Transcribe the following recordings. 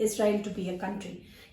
Israel to be a country।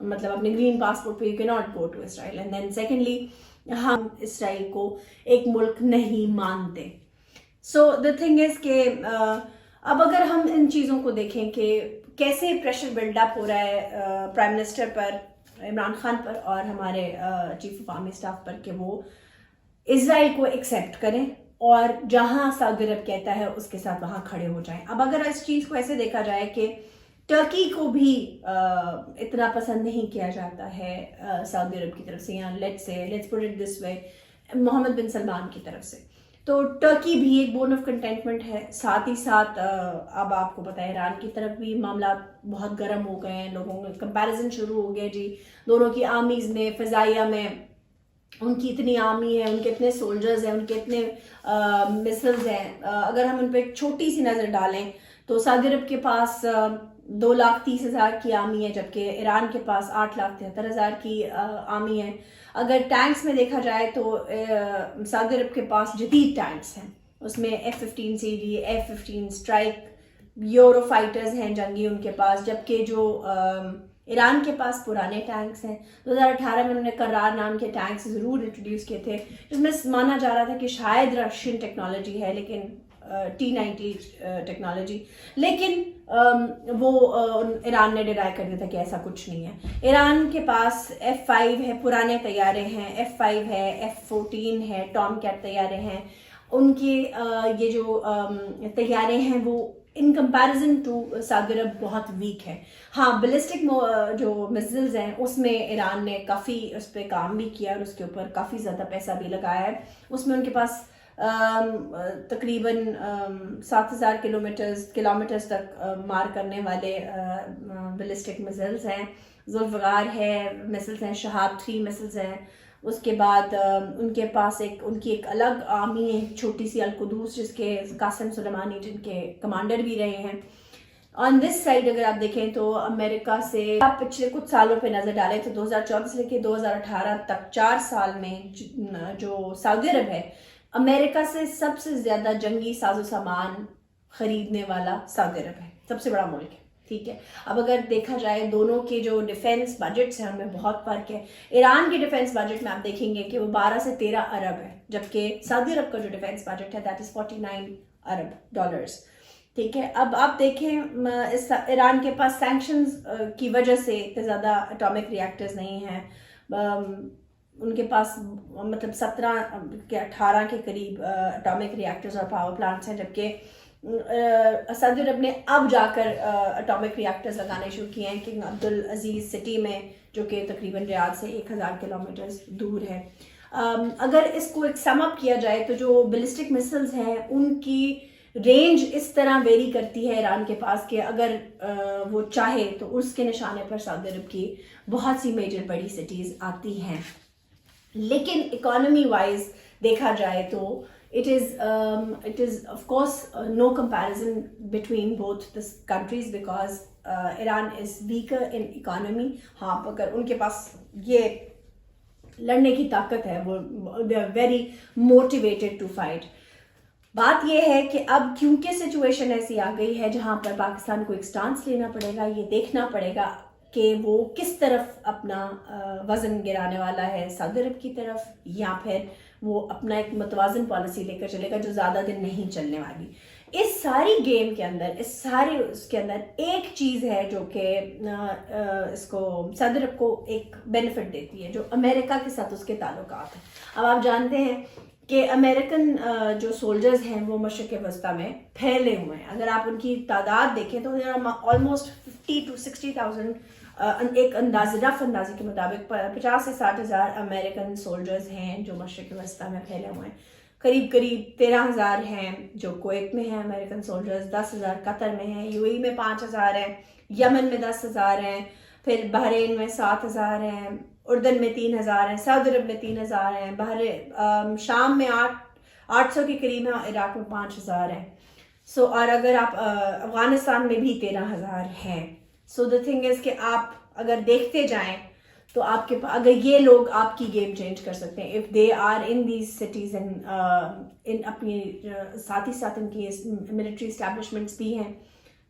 مطلب اپنے green passport پہ you can not go to Israel. And then secondly ہم اسرائیل کو ایک ملک نہیں مانتے. سو دا تھنگ از کہ اب اگر ہم ان چیزوں کو دیکھیں کہ کیسے پریشر بلڈ اپ ہو رہا ہے پرائم منسٹر پر, عمران خان پر, اور ہمارے چیف آف آرمی اسٹاف پر کہ وہ اسرائیل کو ایکسیپٹ کریں اور جہاں سعودی عرب کہتا ہے اس کے ساتھ وہاں کھڑے ہو جائیں. اب اگر اس چیز کو ایسے دیکھا جائے کہ ٹرکی کو بھی اتنا پسند نہیں کیا جاتا ہے سعودی عرب کی طرف سے, یا لیٹس پٹ اٹ دس وے محمد بن سلمان کی طرف سے, تو ٹرکی بھی ایک بون آف کنٹینٹمنٹ ہے. ساتھ ہی ساتھ اب آپ کو پتہ ہے ایران کی طرف بھی معاملات بہت گرم ہو گئے ہیں, لوگوں میں کمپیریزن شروع ہو گئے جی دونوں کی آرمیز میں, فضائیہ میں ان کی اتنی آرمی ہے, ان کے اتنے سولجرز ہیں, ان کے اتنے مسلز ہیں. اگر ہم ان پہ ایک چھوٹی سی نظر ڈالیں تو سعودی عرب کے پاس 2,30,000 کی آرمی ہے, جبکہ ایران کے پاس 8,73,000 کی آرمی ہے. اگر ٹینکس میں دیکھا جائے تو سعودی عرب کے پاس جدید ٹینکس ہیں, اس میں F-15CD, F-15 strike, euro fighters ہیں جنگی ان کے پاس, جبکہ جو ایران کے پاس پرانے ٹینکس ہیں. 2018 میں انہوں نے کرار نام کے ٹینکس ضرور انٹروڈیوس کیے تھے, جس میں مانا جا رہا تھا کہ شاید رشین ٹیکنالوجی ہے, لیکن T-90 ٹیکنالوجی, لیکن وہ ایران نے ڈینائی کر دیا تھا کہ ایسا کچھ نہیں ہے. ایران کے پاس F-5 ہے, پرانے طیارے ہیں, F-5 ہے, F-14 ہے, ٹام کیٹ طیارے ہیں. ان کے یہ جو طیارے ہیں وہ ان کمپیریزن ٹو سعودی عرب بہت ویک ہے. ہاں بیلسٹک جو میزائلز ہیں اس میں ایران نے کافی اس پہ کام بھی کیا اور اس کے اوپر کافی زیادہ پیسہ بھی لگایا ہے. اس میں ان کے پاس تقریباً 7,000 کلومیٹرز تک مار کرنے والے بیلسٹک میزائلز ہیں. ذوالفقار ہے میسلز ہیں, شہاب 3 میسلز ہیں. اس کے بعد ان کے پاس ان کی ایک الگ آرمی ہے, چھوٹی سی القدوس, جس کے قاسم سلیمانی جن کے کمانڈر بھی رہے ہیں. آن دس سائڈ اگر آپ دیکھیں تو امریکہ سے آپ پچھلے کچھ سالوں پہ نظر ڈالیں تو 2014 سے لے کے 2018 تک 4 سال میں جو سعودی عرب ہے امریکہ سے سب سے زیادہ جنگی ساز و سامان خریدنے والا سعودی عرب ہے, سب سے بڑا ملک ہے. ٹھیک ہے, اب اگر دیکھا جائے دونوں کے جو ڈیفینس بجٹس ہیں ان میں بہت فرق ہے. ایران کے ڈیفینس بجٹ میں آپ دیکھیں گے کہ وہ 12 سے 13 ارب ہے, جبکہ سعودی عرب کا جو ڈیفینس بجٹ ہے دیٹ از 49 ارب ڈالرز. ٹھیک ہے, اب آپ دیکھیں ایران کے پاس سینکشنز کی وجہ سے اتنے زیادہ اٹامک ریئیکٹرز نہیں ہیں. ان کے پاس مطلب 17 کے قریب اٹامک ریئیکٹرز اور پاور پلانٹس ہیں, جبکہ سعودی عرب نے اب جا کر اٹامک ریئیکٹرز لگانے شروع کیے ہیں کنگ عبدالعزیز سٹی میں, جو کہ تقریباً ریاض سے 1,000 کلومیٹرز دور ہے. اگر اس کو ایک سم اپ کیا جائے تو جو بیلسٹک میسلز ہیں ان کی رینج اس طرح ویری کرتی ہے ایران کے پاس کہ اگر وہ چاہے تو اس کے نشانے پر سعودی عرب کی بہت سی میجر بڑی سٹیز آتی ہیں. لیکن اکانومی وائز دیکھا جائے تو it is of course no comparison between both the countries because Iran is weaker in economy. ہاں اگر ان کے پاس یہ لڑنے کی طاقت ہے, وہ they are very motivated to fight. بات یہ ہے کہ اب کیونکہ سچویشن ایسی آ گئی ہے جہاں پر پاکستان کو ایک سٹانس لینا پڑے گا, یہ دیکھنا پڑے گا کہ وہ کس طرف اپنا وزن گرانے والا ہے, سعودی عرب کی طرف, یا پھر وہ اپنا ایک متوازن پالیسی لے کر چلے گا جو زیادہ دن نہیں چلنے والی. اس ساری گیم کے اندر, اس کے اندر ایک چیز ہے جو کہ اس کو سعودی عرب کو ایک بینیفٹ دیتی ہے, جو امریکہ کے ساتھ اس کے تعلقات ہیں. اب آپ جانتے ہیں کہ امریکن جو سولجرز ہیں وہ مشرق وسطیٰ میں پھیلے ہوئے ہیں. اگر آپ ان کی تعداد دیکھیں تو آلموسٹ 50 to 60,000 ایک رف اندازے کے مطابق 50 سے 60,000 امریکن سولجرز ہیں جو مشرق وسطیٰ میں پھیلے ہوئے ہیں. قریب 13,000 ہیں جو کویت میں ہیں امریکن سولجرز, 10,000 قطر میں ہیں, UAE میں 5,000 ہیں, یمن میں 10,000 ہیں, پھر بحرین میں 7,000 ہیں, اردن میں 3,000 ہیں, سعودی عرب میں 3,000 ہیں, شام میں 800 کے قریب ہیں, عراق میں 5,000 ہیں. اور اگر آپ افغانستان میں بھی 13,000 ہیں. دا تھنگ از کہ آپ اگر دیکھتے جائیں تو آپ کے پاس اگر یہ لوگ آپ کی گیم چینج کر سکتے ہیں if they are in these cities in اپنی ساتھ ہی ساتھ ان کی ملٹری اسٹیبلشمنٹس بھی ہیں,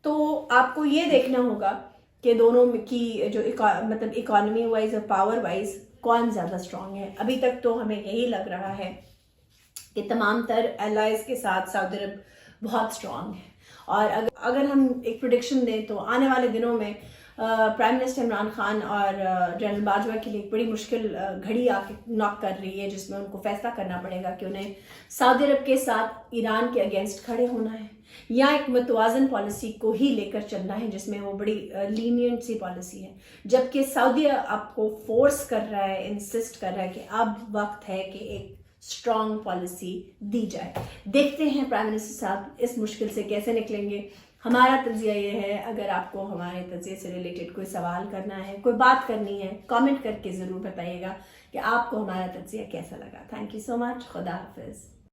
تو آپ کو یہ دیکھنا ہوگا کہ دونوں کی جو مطلب اکانومی وائز اور پاور وائز کون زیادہ اسٹرانگ ہے. ابھی تک تو ہمیں یہی لگ رہا ہے کہ تمام تر الائز کے ساتھ سعودی عرب بہت اسٹرانگ ہے. اور اگر ہم ایک پریڈکشن دیں تو آنے والے دنوں میں پرائم منسٹر عمران خان اور جنرل باجوہ کے لیے ایک بڑی مشکل گھڑی آ کے ناک کر رہی ہے، جس میں ان کو فیصلہ کرنا پڑے گا کہ انہیں سعودی عرب کے ساتھ ایران کے اگینسٹ کھڑے ہونا ہے یا ایک متوازن پالیسی کو ہی لے کر چلنا ہے جس میں وہ بڑی لینینٹ سی پالیسی ہے. جبکہ سعودی آپ کو فورس کر رہا ہے، انسسٹ کر رہا ہے کہ اب وقت ہے کہ ایک اسٹرانگ پالیسی دی جائے. دیکھتے ہیں پرائم منسٹر صاحب اس مشکل سے کیسے نکلیں گے. ہمارا تجزیہ یہ ہے، اگر آپ کو ہمارے تجزیے سے ریلیٹڈ کوئی سوال کرنا ہے، کوئی بات کرنی ہے، کامنٹ کر کے ضرور بتائیے گا کہ آپ کو ہمارا تجزیہ کیسا لگا. تھینک یو سو مچ. خدا حافظ.